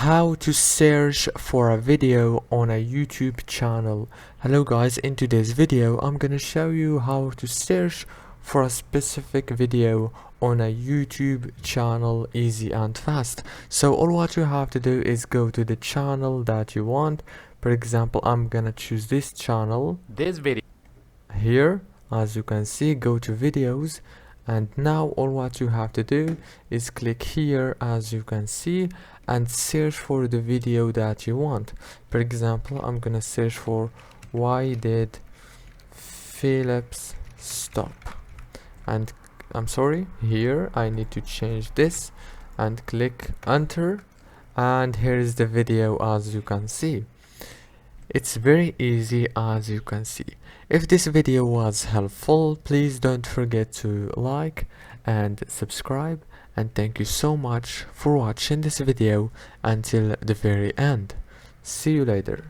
How to search for a video on a YouTube channel. Hello guys, in today's video I'm gonna show you how to search for a specific video on a YouTube channel easy and fast. So all what you have to do is go to the channel that you want. For example, I'm gonna choose this channel. This video Here, as you can see, go to videos, and now all what you have to do is click here, as you can see, and search for the video that you want. For example, I'm gonna search for why did Philips stop, and I'm sorry, here I need to change this and click enter, and here is the video. As you can see, it's very easy. As you can see, if this video was helpful, please don't forget to like and subscribe, and thank you so much for watching this video until the very end. See you later.